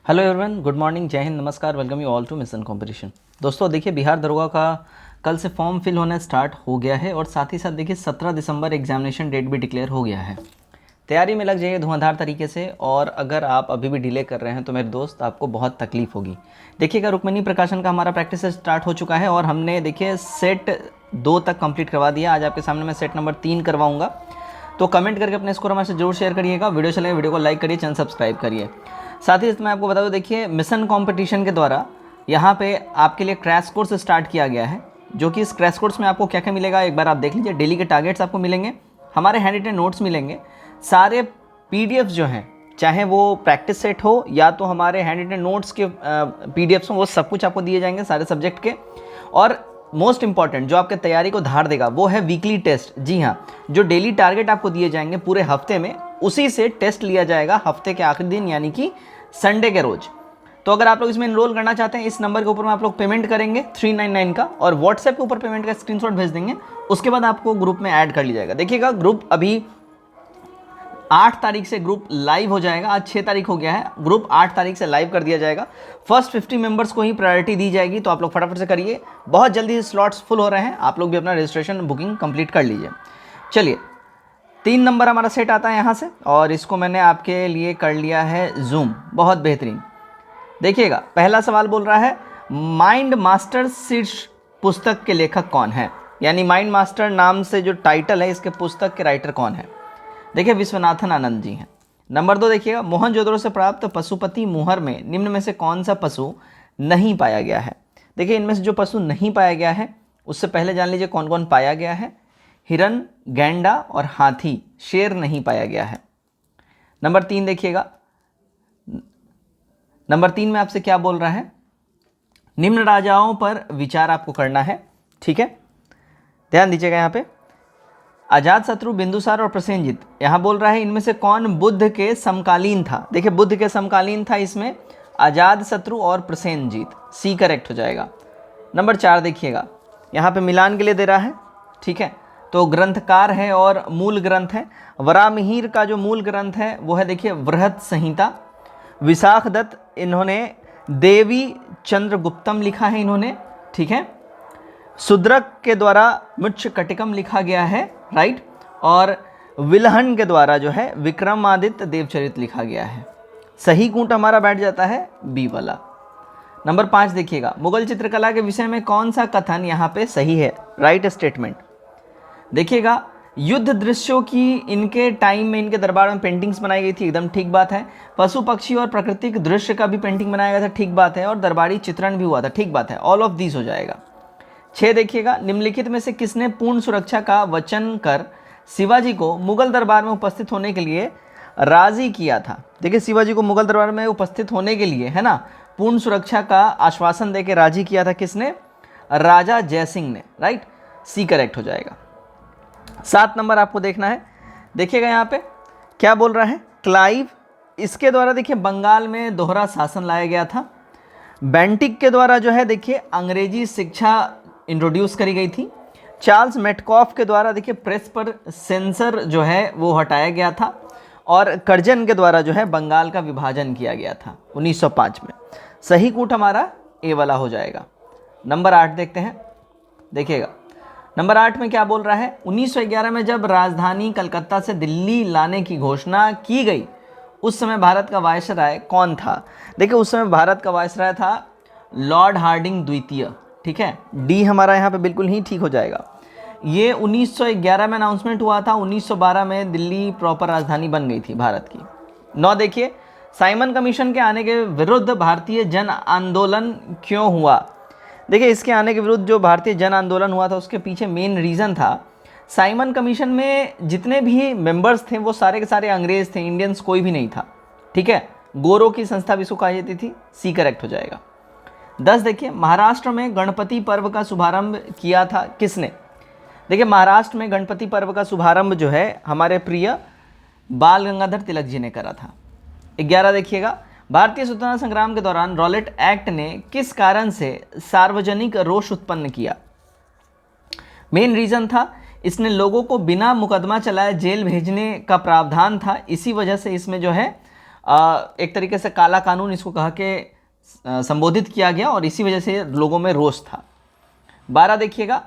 Hello everyone, good morning, जय हिंद, नमस्कार, welcome you all to mission competition. दोस्तों देखिए, बिहार दरोगा का कल से फॉर्म फिल होना स्टार्ट हो गया है और साथ ही साथ देखिए 17 दिसंबर एग्जामिनेशन डेट भी डिक्लेयर हो गया है। तैयारी में लग जाइए धुआंधार तरीके से। और अगर आप अभी भी डिले कर रहे हैं तो मेरे दोस्त आपको बहुत तकलीफ होगी। देखिएगा, रुक्मिणी प्रकाशन का हमारा प्रैक्टिस स्टार्ट हो चुका है और हमने देखिए सेट 2 तक कंप्लीट करवा दिया। आज आपके सामने मैं सेट नंबर 3 करवाऊंगा। तो कमेंट करके अपने स्कोर हमारे से जरूर शेयर करिएगा। वीडियो चले वीडियो को लाइक करिए, चैनल सब्सक्राइब करिए। साथ ही मैं आपको बता दूं, देखिए मिशन कंपटीशन के द्वारा यहाँ पे आपके लिए क्रैश कोर्स स्टार्ट किया गया है। जो कि इस क्रैश कोर्स में आपको क्या क्या मिलेगा एक बार आप देख लीजिए। डेली के टारगेट्स आपको मिलेंगे, हमारे हैंड रिटन नोट्स मिलेंगे, सारे पीडीएफ जो हैं, चाहे वो प्रैक्टिस सेट हो या तो हमारे हैंड रिटन नोट्स के पीडीएफ्स हो, वो सब कुछ आपको दिए जाएंगे सारे सब्जेक्ट के। और मोस्ट इंपॉर्टेंट जो आपके तैयारी को धार देगा वो है वीकली टेस्ट। जी हाँ, जो डेली टारगेट आपको दिए जाएंगे पूरे हफ्ते में, उसी से टेस्ट लिया जाएगा हफ्ते के आखिरी दिन यानी कि संडे के रोज। तो अगर आप लोग इसमें एनरोल करना चाहते हैं, इस नंबर के ऊपर में आप लोग पेमेंट करेंगे 399 का और व्हाट्सएप के ऊपर पेमेंट का स्क्रीनशॉट भेज देंगे। उसके बाद आपको ग्रुप में ऐड कर लिया जाएगा। देखिएगा, ग्रुप अभी 8 तारीख से ग्रुप लाइव हो जाएगा। आज 6 तारीख हो गया है, ग्रुप 8 तारीख से लाइव कर दिया जाएगा। फर्स्ट 50 मेंबर्स को ही प्रायोरिटी दी जाएगी, तो आप लोग फटाफट से करिए। बहुत जल्दी स्लॉट्स फुल हो रहे हैं, आप लोग भी अपना रजिस्ट्रेशन बुकिंग कंप्लीट कर लीजिए। चलिए, 3 नंबर हमारा सेट आता है यहाँ से और इसको मैंने आपके लिए कर लिया है जूम। बहुत बेहतरीन। देखिएगा, पहला सवाल बोल रहा है माइंड मास्टर शीर्ष पुस्तक के लेखक कौन है। यानी माइंड मास्टर नाम से जो टाइटल है, इसके पुस्तक के राइटर कौन है। देखिए, विश्वनाथन आनंद जी हैं। नंबर 2 देखिएगा, मोहनजोदड़ो से प्राप्त पशुपति मुहर में निम्न में से कौन सा पशु नहीं पाया गया है। देखिए, इनमें से जो पशु नहीं पाया गया है उससे पहले जान लीजिए कौन कौन पाया गया है। हिरन, गैंडा और हाथी, शेर नहीं पाया गया है। नंबर 3 देखिएगा, नंबर 3 में आपसे क्या बोल रहा है, निम्न राजाओं पर विचार आपको करना है। ठीक है, ध्यान दीजिएगा। यहाँ पे अजात शत्रु, बिंदुसार और प्रसेनजीत, यहाँ बोल रहा है इनमें से कौन बुद्ध के समकालीन था। देखिए, बुद्ध के समकालीन था इसमें अजात शत्रु और प्रसेनजीत, सी करेक्ट हो जाएगा। नंबर 4 देखिएगा, यहाँ पे मिलान के लिए दे रहा है। ठीक है, तो ग्रंथकार है और मूल ग्रंथ है। वरामिहिर का जो मूल ग्रंथ है वो है देखिए बृहत संहिता। विशाख दत्त, इन्होंने देवी चंद्रगुप्तम लिखा है इन्होंने। ठीक है, शूद्रक के द्वारा मृच्छ कटिकम लिखा गया है, राइट। और विल्हन के द्वारा जो है विक्रमादित्य देवचरित लिखा गया है। सही कूट हमारा बैठ जाता है बी वाला। नंबर 5 देखिएगा, मुगल चित्रकला के विषय में कौन सा कथन यहाँ पे सही है, राइट स्टेटमेंट। देखिएगा, युद्ध दृश्यों की इनके टाइम में, इनके दरबार में पेंटिंग्स बनाई गई थी, एकदम ठीक बात है। पशु पक्षी और प्राकृतिक दृश्य का भी पेंटिंग बनाया गया था, ठीक बात है। और दरबारी चित्रण भी हुआ था, ठीक बात है। ऑल ऑफ दिस हो जाएगा। 6 देखिएगा, निम्नलिखित में से किसने पूर्ण सुरक्षा का वचन कर शिवाजी को मुगल दरबार में उपस्थित होने के लिए राजी किया था। देखिए, शिवाजी को मुगल दरबार में उपस्थित होने के लिए, है ना, पूर्ण सुरक्षा का आश्वासन देकर राजी किया था किसने, राजा जयसिंह ने, राइट। सी करेक्ट हो जाएगा। 7 नंबर आपको देखना है। देखिएगा, यहाँ पे क्या बोल रहा है, क्लाइव, इसके द्वारा देखिए बंगाल में दोहरा शासन लाया गया था। बेंटिक के द्वारा जो है देखिए अंग्रेजी शिक्षा इंट्रोड्यूस करी गई थी। चार्ल्स मेटकॉफ के द्वारा देखिए प्रेस पर सेंसर जो है वो हटाया गया था। और कर्जन के द्वारा जो है बंगाल का विभाजन किया गया था 1905 में। सही कूट हमारा ए वाला हो जाएगा। नंबर 8 देखते हैं। देखिएगा, नंबर 8 में क्या बोल रहा है, 1911 में जब राजधानी कलकत्ता से दिल्ली लाने की घोषणा की गई, उस समय भारत का वायसराय कौन था। देखिए, उस समय भारत का वायसराय था लॉर्ड हार्डिंग द्वितीय। ठीक है, डी हमारा यहाँ पे बिल्कुल ही ठीक हो जाएगा। ये 1911 में अनाउंसमेंट हुआ था, 1912 में दिल्ली प्रॉपर राजधानी बन गई थी भारत की। 9 देखिए, साइमन कमीशन के आने के विरुद्ध भारतीय जन आंदोलन क्यों हुआ। देखिए, इसके आने के विरुद्ध जो भारतीय जन आंदोलन हुआ था उसके पीछे मेन रीज़न था, साइमन कमीशन में जितने भी मेंबर्स थे वो सारे के सारे अंग्रेज थे, इंडियंस कोई भी नहीं था। ठीक है, गोरों की संस्था भी इसको कहा जाती थी। सी करेक्ट हो जाएगा। 10 देखिए, महाराष्ट्र में गणपति पर्व का शुभारंभ किया था किसने। देखिए, महाराष्ट्र में गणपति पर्व का शुभारंभ जो है हमारे प्रिय बाल गंगाधर तिलक जी ने करा था। 11 देखिएगा, भारतीय स्वतंत्रता संग्राम के दौरान रॉलेट एक्ट ने किस कारण से सार्वजनिक रोष उत्पन्न किया। मेन रीजन था, इसने लोगों को बिना मुकदमा चलाए जेल भेजने का प्रावधान था। इसी वजह से इसमें जो है एक तरीके से काला कानून इसको कह के संबोधित किया गया और इसी वजह से लोगों में रोष था। 12 देखिएगा,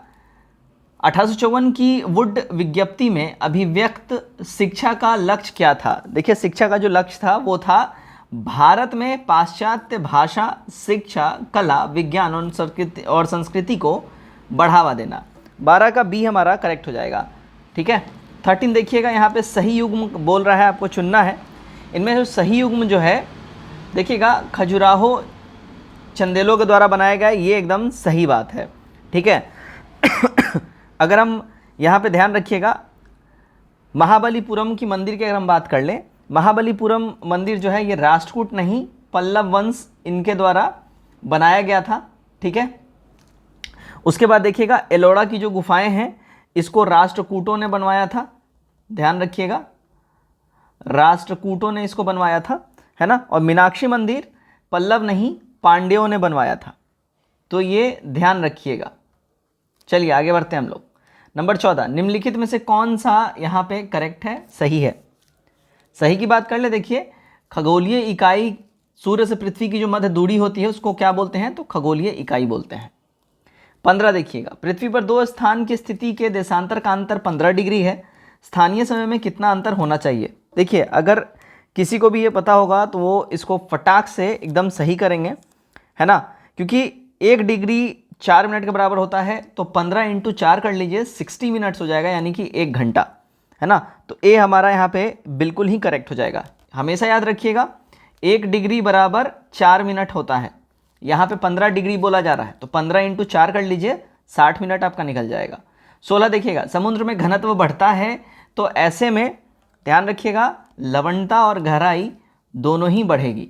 1854 की वुड विज्ञप्ति में अभिव्यक्त शिक्षा का लक्ष्य क्या था। देखिए शिक्षा का जो लक्ष्य था वो था भारत में पाश्चात्य भाषा, शिक्षा, कला, विज्ञान और संस्कृति को बढ़ावा देना। 12 का बी हमारा करेक्ट हो जाएगा। ठीक है, 13 देखिएगा, यहाँ पे सही युग्म बोल रहा है, आपको चुनना है। इनमें जो सही युग्म जो है देखिएगा खजुराहो चंदेलों के द्वारा बनाया गया, ये एकदम सही बात है। ठीक है अगर हम यहाँ पे ध्यान रखिएगा, महाबलीपुरम की मंदिर की अगर हम बात कर लें, महाबलीपुरम मंदिर जो है ये राष्ट्रकूट नहीं पल्लव वंश इनके द्वारा बनाया गया था। ठीक है, उसके बाद देखिएगा एलोरा की जो गुफाएं हैं इसको राष्ट्रकूटों ने बनवाया था, ध्यान रखिएगा, राष्ट्रकूटों ने इसको बनवाया था, है ना। और मीनाक्षी मंदिर पल्लव नहीं पांड्यों ने बनवाया था, तो ये ध्यान रखिएगा। चलिए आगे बढ़ते हैं हम लोग। नंबर 14, निम्नलिखित में से कौन सा यहाँ पे करेक्ट है, सही है। सही की बात कर ले, देखिए खगोलीय इकाई सूर्य से पृथ्वी की जो मध्य दूरी होती है उसको क्या बोलते हैं, तो खगोलीय इकाई बोलते हैं। 15 देखिएगा, पृथ्वी पर दो स्थान की स्थिति के देशांतर का अंतर 15 डिग्री है, स्थानीय समय में कितना अंतर होना चाहिए। देखिए अगर किसी को भी ये पता होगा तो वो इसको फटाक से एकदम सही करेंगे, है ना, क्योंकि 1 डिग्री 4 मिनट के बराबर होता है, तो 15 × 4 कर लीजिए, 60 मिनट्स हो जाएगा, यानी कि 1 घंटा, है ना। तो ए हमारा यहाँ पे बिल्कुल ही करेक्ट हो जाएगा। हमेशा याद रखिएगा 1 डिग्री बराबर 4 मिनट होता है, यहाँ पे 15 डिग्री बोला जा रहा है, तो 15 × 4 कर लीजिए, 60 मिनट आपका निकल जाएगा। 16 देखिएगा, समुद्र में घनत्व बढ़ता है तो ऐसे में ध्यान रखिएगा लवणता और गहराई दोनों ही बढ़ेगी।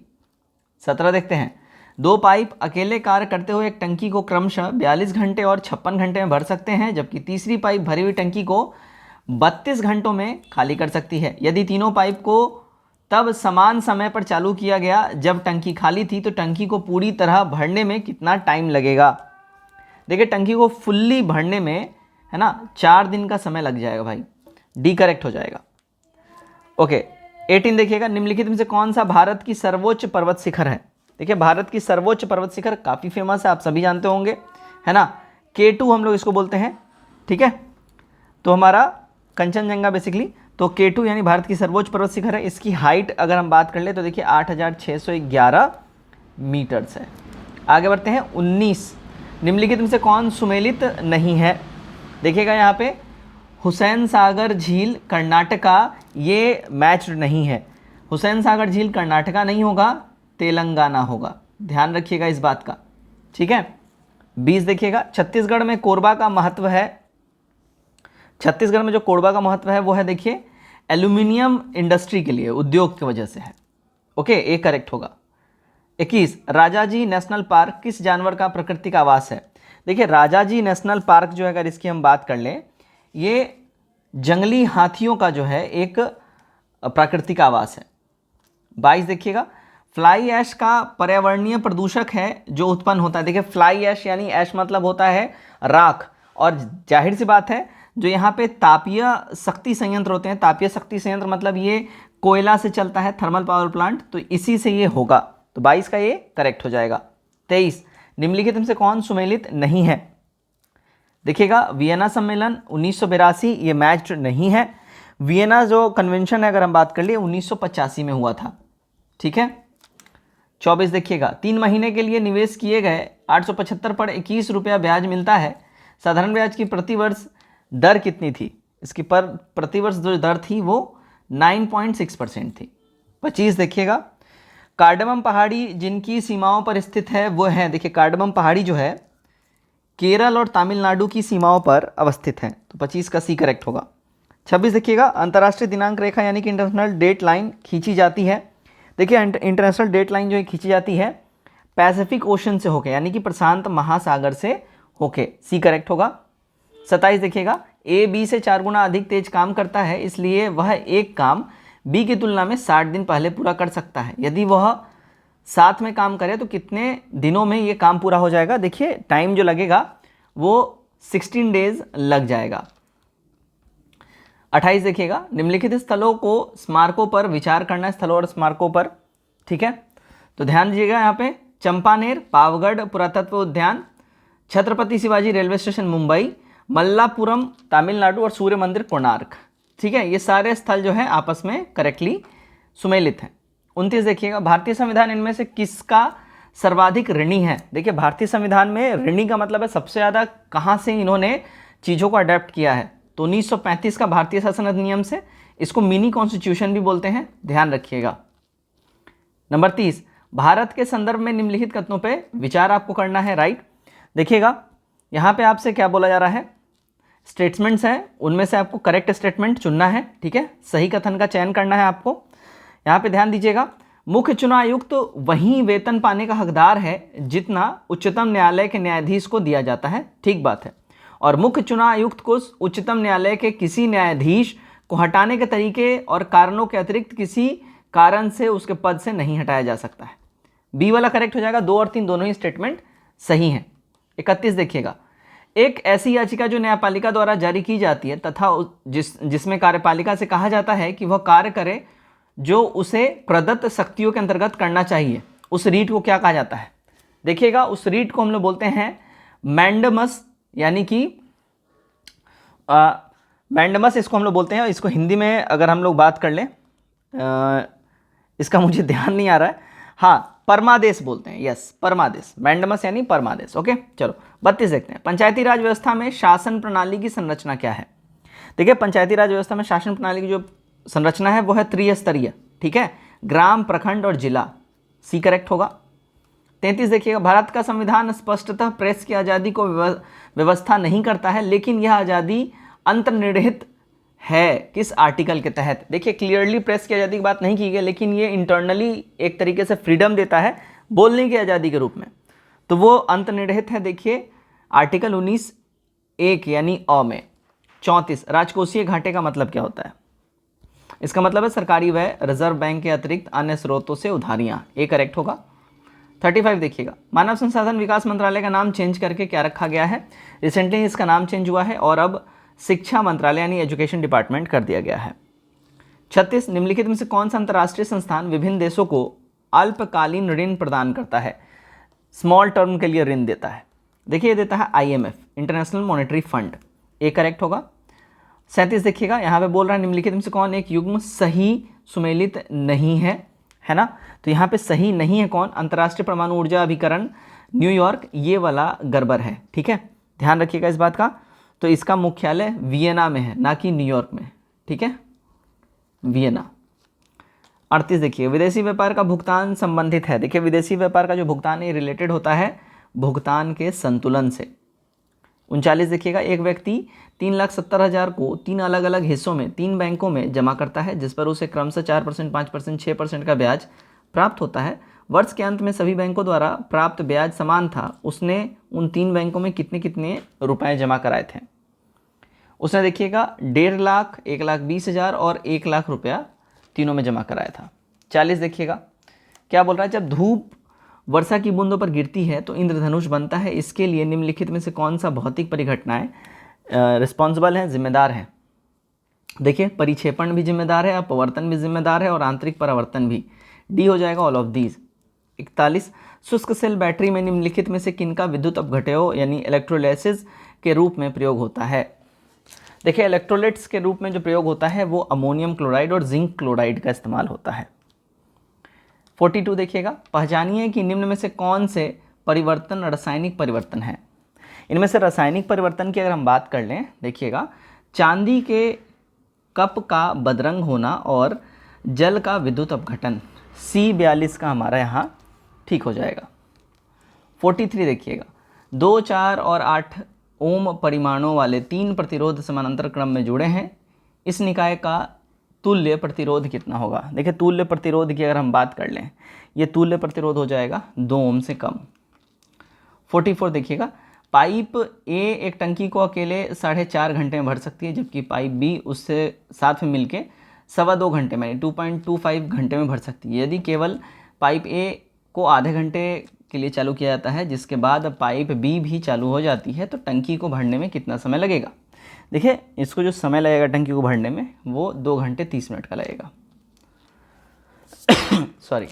17 देखते हैं, 2 पाइप अकेले कार्य करते हुए एक टंकी को क्रमशः 42 घंटे और 56 घंटे में भर सकते हैं, जबकि तीसरी पाइप भरी हुई टंकी को 32 घंटों में खाली कर सकती है। यदि तीनों पाइप को तब समान समय पर चालू किया गया जब टंकी खाली थी, तो टंकी को पूरी तरह भरने में कितना टाइम लगेगा। देखिए टंकी को फुल्ली भरने में, है ना, 4 दिन का समय लग जाएगा भाई, डी करेक्ट हो जाएगा। ओके 18 देखिएगा, निम्नलिखित में से कौन सा भारत की सर्वोच्च पर्वत शिखर है। देखिए भारत की सर्वोच्च पर्वत शिखर काफ़ी फेमस है, आप सभी जानते होंगे, है ना, K2 हम लोग इसको बोलते हैं। ठीक है, तो हमारा कंचनजंगा बेसिकली, तो K2 यानी भारत की सर्वोच्च पर्वत शिखर है। इसकी हाइट अगर हम बात कर ले तो देखिए 8611 मीटर्स है। आगे बढ़ते हैं 19, निम्नलिखित में से कौन सुमेलित नहीं है। देखिएगा यहाँ पे हुसैन सागर झील कर्नाटका, ये मैच्ड नहीं है। हुसैन सागर झील कर्नाटका नहीं होगा, तेलंगाना होगा, ध्यान रखिएगा इस बात का। ठीक है, 20 देखिएगा, छत्तीसगढ़ में कोरबा का महत्व है। छत्तीसगढ़ में जो कोरबा का महत्व है वो है देखिए एल्यूमिनियम इंडस्ट्री के लिए, उद्योग की वजह से है। ओके, ए करेक्ट होगा। 21, राजाजी नेशनल पार्क किस जानवर का प्राकृतिक आवास है। देखिए राजाजी नेशनल पार्क जो है, अगर इसकी हम बात कर लें, ये जंगली हाथियों का जो है एक प्राकृतिक आवास है। 22 देखिएगा, फ्लाई ऐश का पर्यावरणीय प्रदूषक है जो उत्पन्न होता है। देखिए फ्लाई ऐश यानी ऐश मतलब होता है राख, और जाहिर सी बात है जो यहाँ पे तापीय शक्ति संयंत्र होते हैं, तापीय शक्ति संयंत्र मतलब ये कोयला से चलता है, थर्मल पावर प्लांट, तो इसी से ये होगा, तो 22 का ये करेक्ट हो जाएगा। 23, निम्नलिखित में से कौन सुमेलित नहीं है। देखिएगा वियना सम्मेलन 1982, ये मैच्ड नहीं है। वियना जो कन्वेंशन है अगर हम बात कर लिए 1985 में हुआ था। ठीक है, 24 देखिएगा, 3 महीने के लिए निवेश किए गए 875 पर 21 रुपया ब्याज मिलता है, साधारण ब्याज की प्रतिवर्ष दर कितनी थी। इसकी पर प्रतिवर्ष जो दर थी वो 9.6% थी। 25 देखिएगा, कार्डमम पहाड़ी जिनकी सीमाओं पर स्थित है वो है, देखिए कार्डमम पहाड़ी जो है केरल और तमिलनाडु की सीमाओं पर अवस्थित है, तो 25 का सी करेक्ट होगा। 26 देखिएगा, अंतर्राष्ट्रीय दिनांक रेखा यानी कि इंटरनेशनल डेट लाइन खींची जाती है। देखिए इंटरनेशनल डेट लाइन जो है खींची जाती है पैसिफिक ओशन से होके, यानी कि प्रशांत महासागर से होके, सी करेक्ट होगा। 27 देखिएगा, ए बी से 4 गुना अधिक तेज काम करता है, इसलिए वह एक काम बी की तुलना में 60 दिन पहले पूरा कर सकता है। यदि वह साथ में काम करे तो कितने दिनों में ये काम पूरा हो जाएगा। देखिए टाइम जो लगेगा वो 16 डेज लग जाएगा। 28 देखिएगा, निम्नलिखित स्थलों को स्मारकों पर विचार करना है, स्थलों और स्मारकों पर, ठीक है। तो ध्यान दीजिएगा यहाँ पे चंपानेर, पावगढ़ पुरातत्व उद्यान, छत्रपति शिवाजी रेलवे स्टेशन मुंबई, मल्लापुरम तमिलनाडु और सूर्य मंदिर कोणार्क, ठीक है। ये सारे स्थल जो है आपस में करेक्टली सुमेलित हैं। 29 देखिएगा, भारतीय संविधान इनमें से किसका सर्वाधिक ऋणी है। देखिए भारतीय संविधान में ऋणी का मतलब है सबसे ज़्यादा कहाँ से इन्होंने चीज़ों को अडेप्ट किया है। तो 1935 का भारतीय शासन अधिनियम से, इसको मिनी कॉन्स्टिट्यूशन भी बोलते हैं, ध्यान रखिएगा। नंबर 30, भारत के संदर्भ में निम्नलिखित कथनों पे विचार आपको करना है, राइट। देखिएगा यहाँ पे आपसे क्या बोला जा रहा है, स्टेटमेंट्स हैं, उनमें से आपको करेक्ट स्टेटमेंट चुनना है, ठीक है, सही कथन का चयन करना है आपको। यहाँ पे ध्यान दीजिएगा, मुख्य चुनाव आयुक्त तो वही वेतन पाने का हकदार है जितना उच्चतम न्यायालय के न्यायाधीश को दिया जाता है, ठीक बात है। और मुख्य चुनाव आयुक्त को उच्चतम न्यायालय के किसी न्यायाधीश को हटाने के तरीके और कारणों के अतिरिक्त किसी कारण से उसके पद से नहीं हटाया जा सकता है। बी वाला करेक्ट हो जाएगा, 2 और 3 दोनों ही स्टेटमेंट सही हैं। 31 देखिएगा, एक ऐसी याचिका जो न्यायपालिका द्वारा जारी की जाती है तथा जिसमें कार्यपालिका से कहा जाता है कि वह कार्य करे जो उसे प्रदत्त शक्तियों के अंतर्गत करना चाहिए, उस रीट को क्या कहा जाता है। देखिएगा उस रीट को हम लोग बोलते हैं मैंडमस, यानी कि मैंडमस इसको हम लोग बोलते हैं। इसको हिंदी में अगर हम लोग बात कर लें, इसका मुझे ध्यान नहीं आ रहा है, हाँ परमादेश बोलते हैं, यस परमादेश, मैंडमस यानी परमादेश। ओके चलो 32 देखते हैं, पंचायती राज व्यवस्था में शासन प्रणाली की संरचना क्या है। देखिए पंचायती राज व्यवस्था में शासन प्रणाली की जो संरचना है वो है त्रिस्तरीय, ठीक है, ग्राम, प्रखंड और जिला, सी करेक्ट होगा। 33 देखिएगा, भारत का संविधान स्पष्टतः प्रेस की आज़ादी को व्यवस्था नहीं करता है, लेकिन यह आज़ादी अंतर्निहित है किस आर्टिकल के तहत। देखिए क्लियरली प्रेस की आज़ादी की बात नहीं की गई, लेकिन ये इंटरनली एक तरीके से फ्रीडम देता है बोलने की आज़ादी के रूप में, तो वो अंतर्निहित है। देखिए आर्टिकल 19(1) यानी अ में। 34, राजकोषीय घाटे का मतलब क्या होता है। इसका मतलब है सरकारी व्यय, रिजर्व बैंक के अतिरिक्त अन्य स्रोतों से उधारियाँ, ये करेक्ट होगा। 35 देखिएगा, मानव संसाधन विकास मंत्रालय का नाम चेंज करके क्या रखा गया है। रिसेंटली इसका नाम चेंज हुआ है और अब शिक्षा मंत्रालय यानी एजुकेशन डिपार्टमेंट कर दिया गया है। 36, निम्नलिखित में से कौन सा अंतर्राष्ट्रीय संस्थान विभिन्न देशों को अल्पकालीन ऋण प्रदान करता है, स्मॉल टर्म के लिए ऋण देता है। देखिए देता है IMF, इंटरनेशनल मॉनेटरी फंड, ये करेक्ट होगा। 37 देखिएगा, यहाँ पे बोल रहा है निम्नलिखित में से कौन एक युग्म सही सुमेलित नहीं है, है ना। तो यहाँ पे सही नहीं है कौन, अंतर्राष्ट्रीय परमाणु ऊर्जा अभिकरण न्यूयॉर्क, ये वाला गड़बड़ है, ठीक है, ध्यान रखिएगा इस बात का। तो इसका मुख्यालय वियना में है, ना कि न्यूयॉर्क में, ठीक है, वियना। 38 देखिए, विदेशी व्यापार का भुगतान संबंधित है। देखिए विदेशी व्यापार का जो भुगतान है रिलेटेड होता है भुगतान के संतुलन से। 39 देखिएगा, एक व्यक्ति 3,70,000 को 3 अलग अलग हिस्सों में 3 बैंकों में जमा करता है, जिस पर उसे क्रमशः 4%, 5%, 6% का ब्याज प्राप्त होता है। वर्ष के अंत में सभी बैंकों द्वारा प्राप्त ब्याज समान था। उसने उन 3 बैंकों में कितने कितने रुपए जमा कराए थे। उसने देखिएगा 1.5 लाख, 1,20,000 और 1 लाख रुपया तीनों में जमा कराया था। 40 देखिएगा, क्या बोल रहा है, जब धूप वर्षा की बूंदों पर गिरती है तो इंद्रधनुष बनता है। इसके लिए निम्नलिखित में से कौन सा भौतिक परिघटनाएं रिस्पॉन्सिबल है, जिम्मेदार है। देखिए परिक्षेपण भी जिम्मेदार है, अपवर्तन भी जिम्मेदार है और आंतरिक परावर्तन भी। डी हो जाएगा ऑल ऑफ दीज। 41, शुष्क सेल बैटरी में निम्नलिखित में से किनका विद्युत अपघटयों यानी इलेक्ट्रोलाइसिस के रूप में प्रयोग होता है। देखिए इलेक्ट्रोलाइट्स के रूप में जो प्रयोग होता है वो अमोनियम क्लोराइड और जिंक क्लोराइड का इस्तेमाल होता है। 42 देखिएगा, पहचानिए कि निम्न में से कौन से परिवर्तन रासायनिक परिवर्तन है। इनमें से रासायनिक परिवर्तन की अगर हम बात कर लें, देखिएगा चांदी के कप का बदरंग होना और जल का विद्युत अपघटन, C42 का हमारा यहाँ ठीक हो जाएगा। 43 देखिएगा, 2, 4 और 8 ओम परिमाणों वाले 3 प्रतिरोध समानांतर क्रम में जुड़े हैं। इस निकाय का तुल्य प्रतिरोध कितना होगा। देखिए तुल्य प्रतिरोध की अगर हम बात कर लें, ये तुल्य प्रतिरोध हो जाएगा 2 ओम से कम। 44 देखिएगा, पाइप A एक टंकी को अकेले 4.5 घंटे में भर सकती है, जबकि पाइप B उससे साथ में मिलके 2.25 घंटे में 2.25 घंटे में भर सकती है। यदि केवल पाइप A को आधे घंटे के लिए चालू किया जाता है, जिसके बाद पाइप B भी चालू हो जाती है, तो टंकी को भरने में कितना समय लगेगा। देखिए इसको जो समय लगेगा टंकी को भरने में वो 2 घंटे 30 मिनट का लगेगा। सॉरी।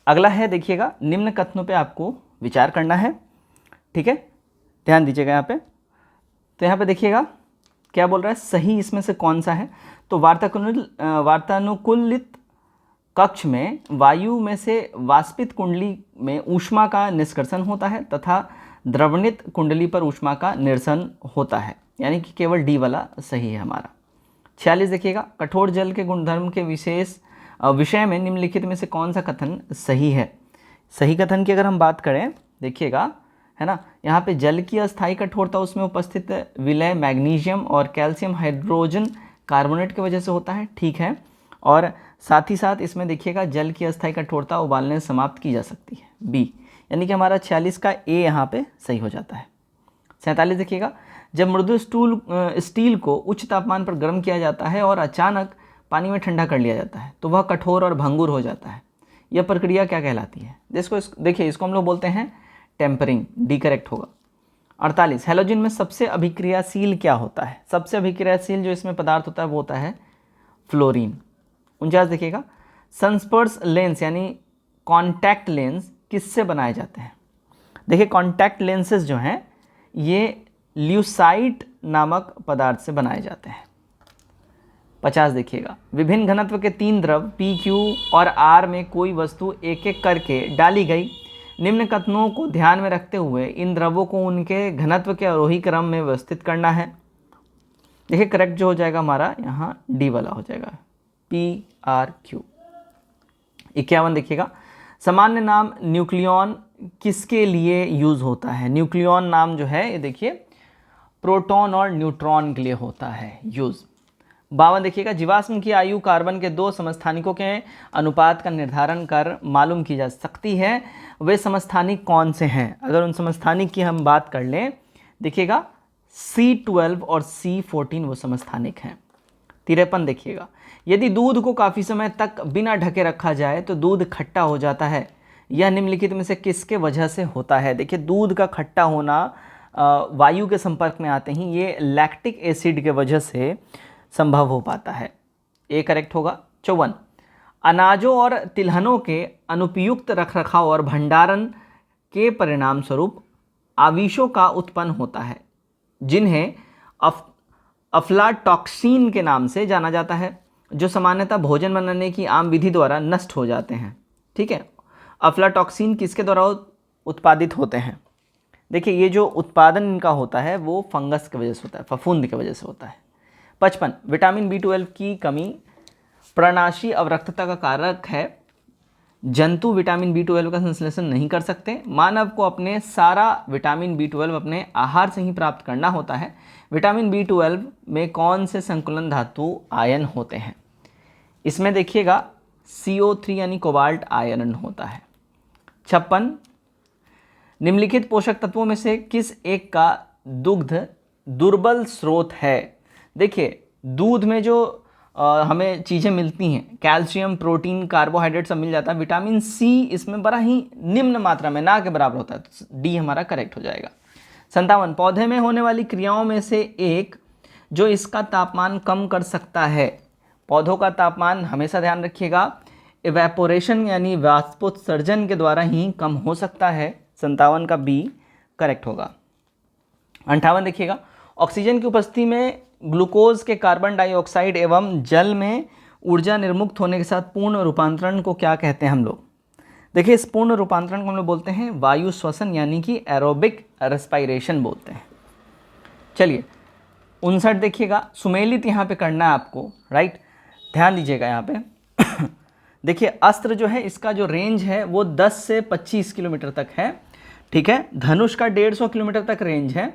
अगला है देखिएगा, निम्न कथनों पे आपको विचार करना है, ठीक है, ध्यान दीजिएगा यहाँ पे। तो यहाँ पे देखिएगा क्या बोल रहा है, सही इसमें से कौन सा है। तो वार्तानुकूलित कक्ष में वायु में से वाष्पित कुंडली में ऊष्मा का निष्कर्षण होता है तथा द्रवणित कुंडली पर ऊष्मा का निरसन होता है, यानी कि केवल डी वाला सही है हमारा। 46 देखिएगा, कठोर जल के गुणधर्म के विषय में निम्नलिखित में से कौन सा कथन सही है। सही कथन की अगर हम बात करें देखिएगा, है ना, यहाँ पे जल की अस्थायी कठोरता उसमें उपस्थित विलय मैग्नीशियम और कैल्शियम हाइड्रोजन कार्बोनेट की वजह से होता है, ठीक है। और साथ ही साथ इसमें देखिएगा जल की अस्थायी कठोरता उबालने से समाप्त की जा सकती है, बी, यानी कि हमारा 46 का ए यहाँ पे सही हो जाता है। 47 देखिएगा, जब मृदु स्टील को उच्च तापमान पर गर्म किया जाता है और अचानक पानी में ठंडा कर लिया जाता है तो वह कठोर और भंगुर हो जाता है। यह प्रक्रिया क्या कहलाती है। देखिए इसको हम लोग बोलते हैं टेम्परिंग, डी करेक्ट होगा। 48, हैलोजन में सबसे अभिक्रियाशील क्या होता है। सबसे अभिक्रियाशील जो इसमें पदार्थ होता है वो होता है फ्लोरीन। 49 देखिएगा, संस्पर्श लेंस यानी कॉन्टैक्ट लेंस किससे बनाए जाते हैं। देखिए कॉन्टैक्ट लेंसेज जो हैं ये ल्यूसाइट नामक पदार्थ से बनाए जाते हैं। 50 देखिएगा, विभिन्न घनत्व के 3 द्रव P, Q और R में कोई वस्तु एक एक करके डाली गई। निम्न कथनों को ध्यान में रखते हुए इन द्रवों को उनके घनत्व के आरोही क्रम में व्यवस्थित करना है। देखिए करेक्ट जो हो जाएगा हमारा यहाँ डी वाला हो जाएगा, P, R, Q। 51 देखिएगा, सामान्य नाम न्यूक्लियॉन किसके लिए यूज़ होता है। न्यूक्लियॉन नाम जो है ये देखिए प्रोटॉन और न्यूट्रॉन के लिए होता है यूज़। 52 देखिएगा, जीवाश्म की आयु कार्बन के 2 समस्थानिकों के अनुपात का निर्धारण कर मालूम की जा सकती है। वे समस्थानिक कौन से हैं। अगर उन समस्थानिक की हम बात कर लें देखिएगा C12 और C14 वो समस्थानिक हैं। 53 देखिएगा, यदि दूध को काफ़ी समय तक बिना ढके रखा जाए तो दूध खट्टा हो जाता है। यह निम्नलिखित में से किसके वजह से होता है। देखिए दूध का खट्टा होना वायु के संपर्क में आते ही ये लैक्टिक एसिड के वजह से संभव हो पाता है, ए करेक्ट होगा। 54, अनाजों और तिलहनों के अनुपयुक्त रखरखाव और भंडारण के परिणाम स्वरूप आविशों का उत्पन्न होता है जिन्हें अफ्लाटॉक्सिन के नाम से जाना जाता है, जो सामान्यतः भोजन बनाने की आम विधि द्वारा नष्ट हो जाते हैं, ठीक है। अफ्लाटॉक्सिन किसके द्वारा उत्पादित होते हैं। देखिए ये जो उत्पादन इनका होता है वो फंगस की वजह से होता है, फफूंद की वजह से होता है। 55, विटामिन B12 की कमी प्रणाशी अवरक्तता का कारक है। जंतु विटामिन B12 का संश्लेषण नहीं कर सकते। मानव को अपने सारा विटामिन B12 अपने आहार से ही प्राप्त करना होता है। विटामिन B12 में कौन से संकुलन धातु आयन होते हैं। इसमें देखिएगा CO3 यानी कोबाल्ट आयरन होता है। 56, निम्नलिखित पोषक तत्वों में से किस एक का दुग्ध दुर्बल स्रोत है। देखिए दूध में जो हमें चीज़ें मिलती हैं, कैल्शियम, प्रोटीन, कार्बोहाइड्रेट सब मिल जाता है। विटामिन C इसमें बड़ा ही निम्न मात्रा में, ना के बराबर होता है, तो डी हमारा करेक्ट हो जाएगा। 57, पौधे में होने वाली क्रियाओं में से एक जो इसका तापमान कम कर सकता है। पौधों का तापमान हमेशा ध्यान रखिएगा इवेपोरेशन यानी वाष्पोत्सर्जन के द्वारा ही कम हो सकता है। 57 का बी करेक्ट होगा। 58 देखिएगा, ऑक्सीजन की उपस्थिति में ग्लूकोज के कार्बन डाइऑक्साइड एवं जल में ऊर्जा निर्मुक्त होने के साथ पूर्ण रूपांतरण को क्या कहते हैं हम लोग। देखिए इस पूर्ण रूपांतरण को हम लोग बोलते हैं वायु श्वसन यानी कि एरोबिक रेस्पिरेशन बोलते हैं। चलिए 59 देखिएगा, सुमेलित यहाँ पे करना है आपको, राइट, ध्यान दीजिएगा यहाँ पे। देखिए अस्त्र जो है इसका जो रेंज है वो 10 से 25 किलोमीटर तक है, ठीक है। धनुष का 150 किलोमीटर तक रेंज है।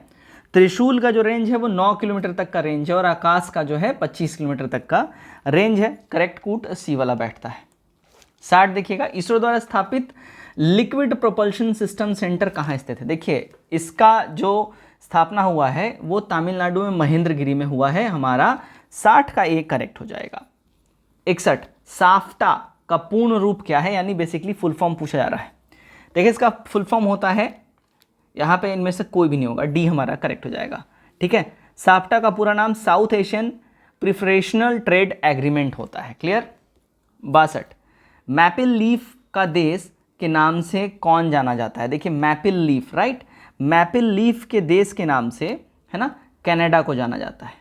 त्रिशूल का जो रेंज है वो 9 किलोमीटर तक का रेंज है और आकाश का जो है 25 किलोमीटर तक का रेंज है। करेक्ट कूट सी वाला बैठता है। 60 देखिएगा, इसरो द्वारा स्थापित लिक्विड प्रोपल्शन सिस्टम सेंटर कहाँ स्थित है। देखिए इसका जो स्थापना हुआ है वो तमिलनाडु में महेंद्रगिरी में हुआ है। हमारा 60 का एक करेक्ट हो जाएगा। 61, साफ्टा का पूर्ण रूप क्या है, यानी बेसिकली फुल फॉर्म पूछा जा रहा है। देखिए इसका फुल फॉर्म होता है, यहाँ पे इनमें से कोई भी नहीं होगा, डी हमारा करेक्ट हो जाएगा, ठीक है। साफ्टा का पूरा नाम साउथ एशियन प्रिफरेशनल ट्रेड एग्रीमेंट होता है। क्लियर। 62, मैपल लीफ का देश के नाम से कौन जाना जाता है? देखिए maple leaf, right, maple leaf के देश के नाम से, है ना, कनाडा को जाना जाता है।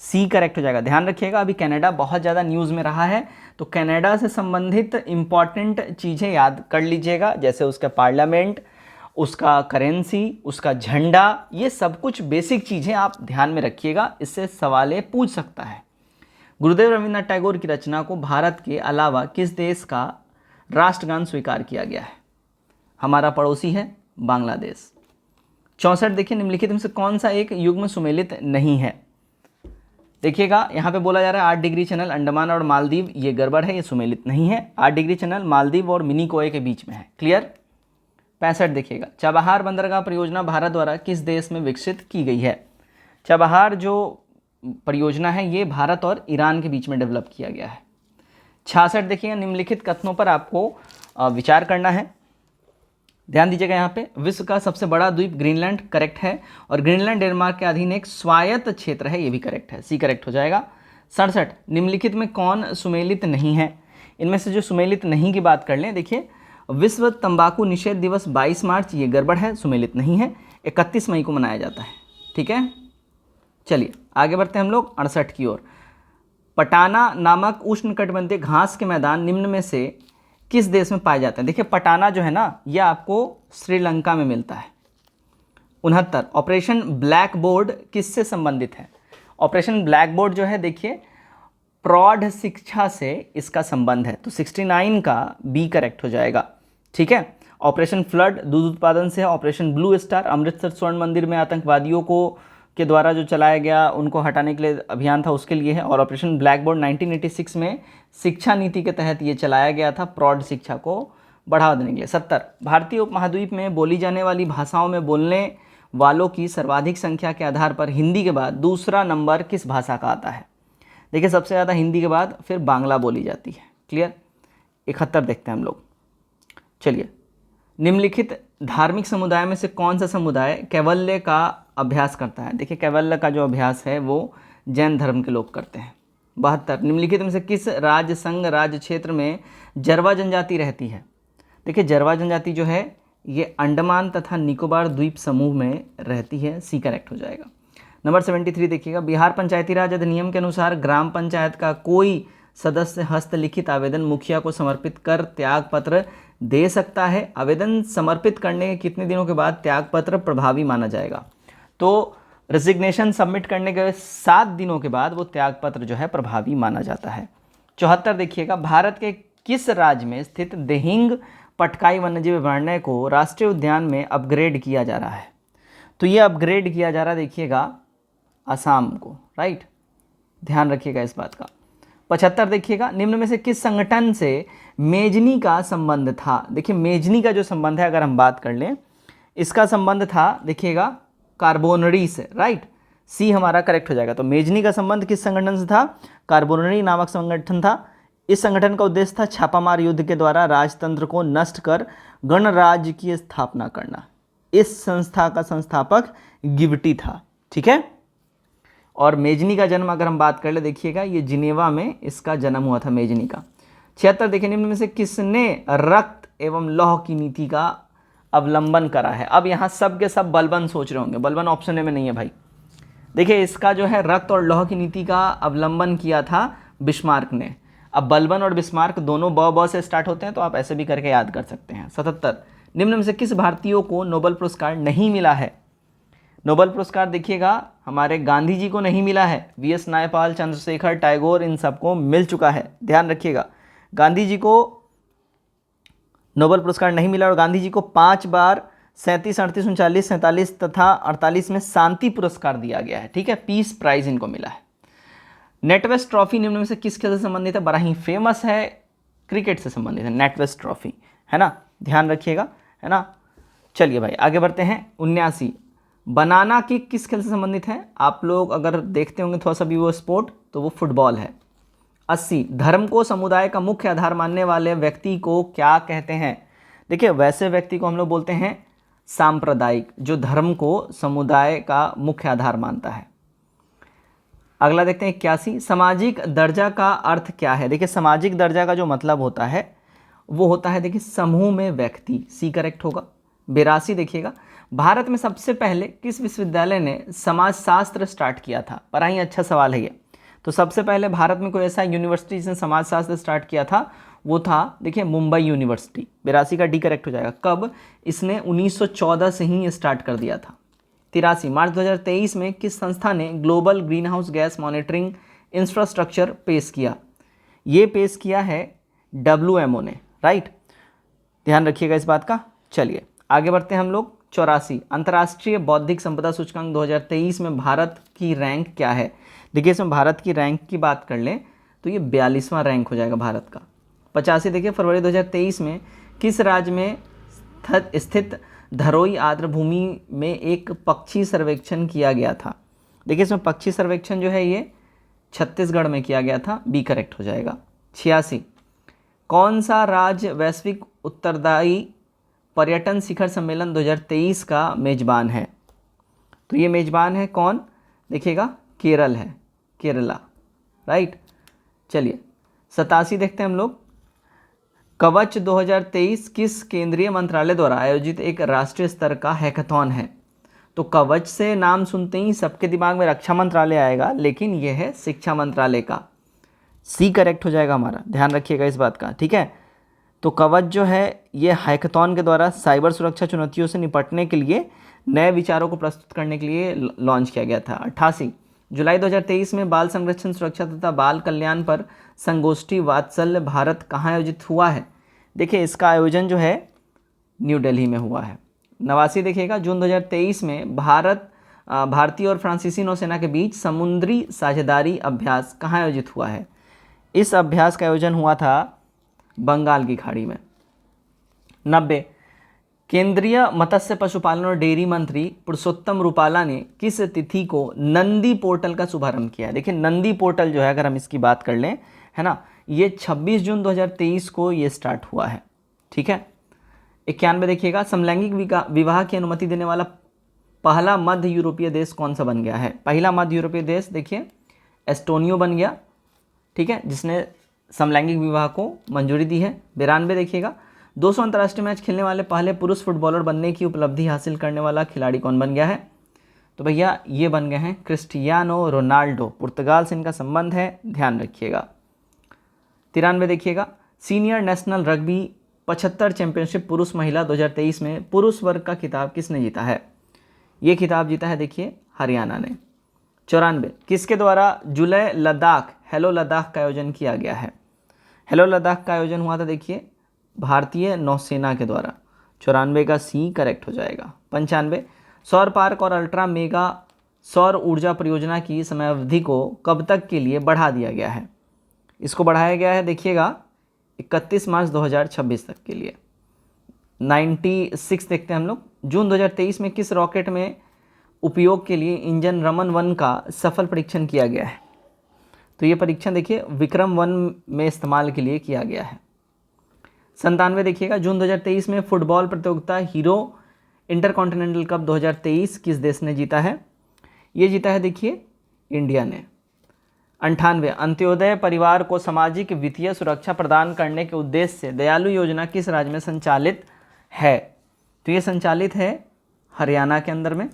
सी करेक्ट हो जाएगा। ध्यान रखिएगा, अभी कनाडा बहुत ज़्यादा न्यूज़ में रहा है, तो कनाडा से संबंधित इंपॉर्टेंट चीज़ें याद कर लीजिएगा, जैसे उसका पार्लियामेंट, उसका करेंसी, उसका झंडा, ये सब कुछ बेसिक चीज़ें आप ध्यान में रखिएगा, इससे सवाल पूछ सकता है। गुरुदेव रविंद्रनाथ टैगोर की रचना को भारत के अलावा किस देश का राष्ट्रगान स्वीकार किया गया है? हमारा पड़ोसी है बांग्लादेश। 64, देखिए निम्नलिखित में से कौन सा एक युग्म सुमेलित नहीं है? देखिएगा यहाँ पे बोला जा रहा है 8 डिग्री चैनल अंडमान और मालदीव, ये गड़बड़ है, ये सुमेलित नहीं है। 8 डिग्री चैनल मालदीव और मिनिकोय के बीच में है। क्लियर। 65, देखिएगा चाबहार बंदरगाह परियोजना भारत द्वारा किस देश में विकसित की गई है? चाबहार जो परियोजना है ये भारत और ईरान के बीच में डेवलप किया गया है। 66, देखिएगा निम्नलिखित कथनों पर आपको विचार करना है। ध्यान दीजिएगा, यहाँ पे विश्व का सबसे बड़ा द्वीप ग्रीनलैंड करेक्ट है, और ग्रीनलैंड डेनमार्क के अधीन एक स्वायत्त क्षेत्र है, ये भी करेक्ट है, सी करेक्ट हो जाएगा। 67, निम्नलिखित में कौन सुमेलित नहीं है? इनमें से जो सुमेलित नहीं की बात कर लें, देखिए विश्व तंबाकू निषेध दिवस 22 मार्च, ये गड़बड़ है, सुमेलित नहीं है, 31 मई को मनाया जाता है। ठीक है, चलिए आगे बढ़ते हैं हम लोग 68 की ओर। पटाना नामक उष्णकटिबंधीय घास के मैदान निम्न में से किस देश में पाए जाते हैं? देखिए पटाना जो है ना, यह आपको श्रीलंका में मिलता है। 69, ऑपरेशन ब्लैक बोर्ड किससे संबंधित है? ऑपरेशन ब्लैक बोर्ड जो है, देखिए प्रौढ़ शिक्षा से इसका संबंध है, तो 69 का बी करेक्ट हो जाएगा। ठीक है। ऑपरेशन फ्लड दूध उत्पादन से है। ऑपरेशन ब्लू स्टार अमृतसर स्वर्ण मंदिर में आतंकवादियों को के द्वारा जो चलाया गया, उनको हटाने के लिए अभियान था, उसके लिए है। और ऑपरेशन ब्लैक बोर्ड 1986 में शिक्षा नीति के तहत ये चलाया गया था, प्रौढ़ शिक्षा को बढ़ावा देने के लिए। 70, भारतीय उपमहाद्वीप में बोली जाने वाली भाषाओं में बोलने वालों की सर्वाधिक संख्या के आधार पर हिंदी के बाद दूसरा नंबर किस भाषा का आता है? देखिए सबसे ज़्यादा हिंदी के बाद फिर बांग्ला बोली जाती है। क्लियर। 71 देखते हैं हम लोग। चलिए, निम्नलिखित धार्मिक समुदाय में से कौन सा समुदाय कैवल्य का अभ्यास करता है? देखिए कैवल्य का जो अभ्यास है वो जैन धर्म के लोग करते हैं। 72, निम्नलिखित में से किस राज्य संघ राज्य क्षेत्र में जरवा जनजाति रहती है? देखिए जरवा जनजाति जो है ये अंडमान तथा निकोबार द्वीप समूह में रहती है, सी करेक्ट हो जाएगा। नंबर 73 देखिएगा, बिहार पंचायती राज अधिनियम के अनुसार ग्राम पंचायत का कोई सदस्य हस्तलिखित आवेदन मुखिया को समर्पित कर त्याग पत्र दे सकता है। आवेदन समर्पित करने के कितने दिनों के बाद त्याग पत्र प्रभावी माना जाएगा? तो रेजिग्नेशन सबमिट करने के 7 दिनों के बाद वो त्याग पत्र जो है प्रभावी माना जाता है। 74 देखिएगा, भारत के किस राज्य में स्थित दिहिंग पटकाई वन्यजीव अभयारण्य को राष्ट्रीय उद्यान में अपग्रेड किया जा रहा है? तो ये अपग्रेड किया जा रहा है, देखिएगा असम को, राइट, ध्यान रखिएगा इस बात का। 75 देखिएगा, निम्न में से किस संगठन से मेजनी का संबंध था? देखिए मेजनी का जो संबंध है अगर हम बात कर लें, इसका संबंध था, देखिएगा कार्बोनरी से, राइट, सी हमारा करेक्ट हो जाएगा। तो मेजनी का संबंध किस संगठन से था? कार्बोनरी नामक संगठन था। इस संगठन का उद्देश्य था छापामार युद्ध के द्वारा राजतंत्र को नष्ट कर गणराज्य की स्थापना करना। इस संस्था का संस्थापक गिवटी था। ठीक है। और मेजनी का जन्म अगर हम बात कर ले, देखिएगा ये जिनेवा में इसका जन्म हुआ था मेजनी का। 76 देखिए, निम्न में से किसने रक्त एवं लौह की नीति का अवलंबन करा है? अब यहाँ सब के सब बलबन सोच रहे होंगे, बलबन ऑप्शन में नहीं है भाई। देखिए इसका जो है रक्त और लौह की नीति का अवलंबन किया था बिस्मार्क ने। अब बलबन और बिस्मार्क दोनों ब से स्टार्ट होते हैं, तो आप ऐसे भी करके याद कर सकते हैं। 77, निम्न में से किस भारतीय को नोबेल पुरस्कार नहीं मिला है? नोबेल पुरस्कार देखिएगा हमारे गांधी जी को नहीं मिला है, वीएस नायपाल, चंद्रशेखर, टैगोर, इन सबको मिल चुका है। ध्यान रखिएगा, गांधी जी को नोबेल पुरस्कार नहीं मिला, और गांधी जी को 5 बार 37, 38, 39, 47 तथा 48 में शांति पुरस्कार दिया गया है। ठीक है, पीस प्राइज इनको मिला है। नेटवेस्ट ट्रॉफी निम्न में से किस खेल से संबंधित है? बड़ा ही फेमस है, क्रिकेट से संबंधित है नेटवेस्ट ट्रॉफी, है ना, ध्यान रखिएगा, है ना। चलिए भाई आगे बढ़ते हैं। 79, बनाना किक किस खेल से संबंधित है? आप लोग अगर देखते होंगे थोड़ा सा भी वो स्पोर्ट, तो वो फुटबॉल है। 80, धर्म को समुदाय का मुख्य आधार मानने वाले व्यक्ति को क्या कहते हैं? देखिए वैसे व्यक्ति को हम लोग बोलते हैं सांप्रदायिक, जो धर्म को समुदाय का मुख्य आधार मानता है। अगला देखते हैं 81, सामाजिक दर्जा का अर्थ क्या है। देखिए सामाजिक दर्जा का जो मतलब होता है वो होता है देखिए समूह में व्यक्ति, सी करेक्ट होगा। 82 देखिएगा, भारत में सबसे पहले किस विश्वविद्यालय ने समाजशास्त्र स्टार्ट किया था। बड़ा ही अच्छा सवाल है ये। तो सबसे पहले भारत में कोई ऐसा यूनिवर्सिटी जिसने समाजशास्त्र स्टार्ट किया था, वो था देखिए मुंबई यूनिवर्सिटी। 82 का डी करेक्ट हो जाएगा। कब? इसने 1914 से ही स्टार्ट कर दिया था। 83, मार्च 2023 में किस संस्था ने global green house gas monitoring infrastructure पेश किया। ये पेश किया है WMO ने, राइट, ध्यान रखिएगा इस बात का। चलिए आगे बढ़ते हैं हम लोग। 84, अंतर्राष्ट्रीय बौद्धिक संपदा सूचकांक 2023 में भारत की रैंक क्या है। देखिए इसमें भारत की रैंक की बात कर लें तो ये 42वां रैंक हो जाएगा भारत का। 85, देखिए फरवरी 2023 में किस राज्य में स्थित धरोई आर्द्र भूमि में एक पक्षी सर्वेक्षण किया गया था। देखिए इसमें पक्षी सर्वेक्षण जो है ये छत्तीसगढ़ में किया गया था, बी करेक्ट हो जाएगा। 86, कौन सा राज्य वैश्विक उत्तरदायी पर्यटन शिखर सम्मेलन 2023 का मेजबान है। तो ये मेजबान है कौन, देखिएगा केरल है, केरला, राइट। चलिए 87 देखते हैं हम लोग। कवच 2023 किस केंद्रीय मंत्रालय द्वारा आयोजित एक राष्ट्रीय स्तर का हैकाथॉन है। तो कवच से नाम सुनते ही सबके दिमाग में रक्षा मंत्रालय आएगा, लेकिन यह है शिक्षा मंत्रालय का, सी करेक्ट हो जाएगा हमारा, ध्यान रखिएगा इस बात का, ठीक है। तो कवच जो है ये हैकाथॉन के द्वारा साइबर सुरक्षा चुनौतियों से निपटने के लिए नए विचारों को प्रस्तुत करने के लिए लॉन्च किया गया था। 88, जुलाई 2023 में बाल संरक्षण सुरक्षा तथा बाल कल्याण पर संगोष्ठी वात्सल्य भारत कहाँ आयोजित हुआ है। देखिए इसका आयोजन जो है न्यू दिल्ली में हुआ है। 89 देखिएगा, जून 2023 में भारतीय और फ्रांसीसी नौसेना के बीच समुद्री साझेदारी अभ्यास कहाँ आयोजित हुआ है। इस अभ्यास का आयोजन हुआ था बंगाल की खाड़ी में। 90, केंद्रीय मत्स्य पशुपालन और डेयरी मंत्री पुरुषोत्तम रूपाला ने किस तिथि को नंदी पोर्टल का शुभारंभ किया है। देखिए नंदी पोर्टल जो है अगर हम इसकी बात कर लें, है ना, ये 26 जून 2023 को ये स्टार्ट हुआ है, ठीक है। 91 देखिएगा, समलैंगिक विवाह की अनुमति देने वाला पहला मध्य यूरोपीय देश कौन सा बन गया है। पहला मध्य यूरोपीय देश देखिए एस्टोनिया बन गया, ठीक है, जिसने समलैंगिक विवाह को मंजूरी दी है। 92 देखिएगा, 200 अंतर्राष्ट्रीय मैच खेलने वाले पहले पुरुष फुटबॉलर बनने की उपलब्धि हासिल करने वाला खिलाड़ी कौन बन गया है। तो भैया ये बन गए हैं क्रिस्टियानो रोनाल्डो, पुर्तगाल से इनका संबंध है, ध्यान रखिएगा। 93 देखिएगा, सीनियर नेशनल रग्बी 75 चैंपियनशिप पुरुष महिला 2023 में पुरुष वर्ग का खिताब किसने जीता है। ये खिताब जीता है देखिए हरियाणा ने। 94, किसके द्वारा जुलै लद्दाख हेलो लद्दाख का आयोजन किया गया है। हेलो लद्दाख का आयोजन हुआ था देखिए भारतीय नौसेना के द्वारा। 94 का सी करेक्ट हो जाएगा। 95, सौर पार्क और अल्ट्रा मेगा सौर ऊर्जा परियोजना की समयावधि को कब तक के लिए बढ़ा दिया गया है। इसको बढ़ाया गया है देखिएगा 31 मार्च 2026 तक के लिए। 96 देखते हैं हम लोग, जून 2023 में किस रॉकेट में उपयोग के लिए इंजन रमन 1 का सफल परीक्षण किया गया है। तो ये परीक्षण देखिए विक्रम 1 में इस्तेमाल के लिए किया गया है। 97 देखिएगा, जून 2023 में फुटबॉल प्रतियोगिता हीरो इंटरकॉन्टिनेंटल कप 2023 किस देश ने जीता है। ये जीता है देखिए इंडिया ने। 98, अंत्योदय परिवार को सामाजिक वित्तीय सुरक्षा प्रदान करने के उद्देश्य से दयालु योजना किस राज्य में संचालित है। तो ये संचालित है हरियाणा के अंदर में।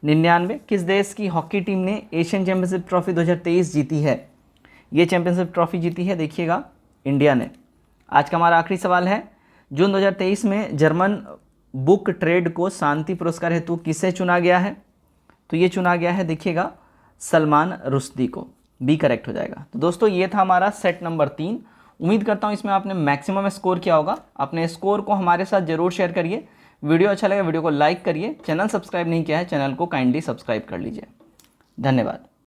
99, किस देश की हॉकी टीम ने एशियन चैंपियनशिप ट्रॉफी 2023 जीती है। ये चैंपियनशिप ट्रॉफी जीती है देखिएगा इंडिया ने। आज का हमारा आखिरी सवाल है, जून 2023 में जर्मन बुक ट्रेड को शांति पुरस्कार हेतु किसे चुना गया है। तो ये चुना गया है देखिएगा सलमान रुश्दी को, बी करेक्ट हो जाएगा। तो दोस्तों ये था हमारा सेट नंबर 3। उम्मीद करता हूँ इसमें आपने मैक्सिमम स्कोर किया होगा। अपने स्कोर को हमारे साथ जरूर शेयर करिए। वीडियो अच्छा लगे वीडियो को लाइक करिए। चैनल सब्सक्राइब नहीं किया है चैनल को काइंडली सब्सक्राइब कर लीजिए। धन्यवाद।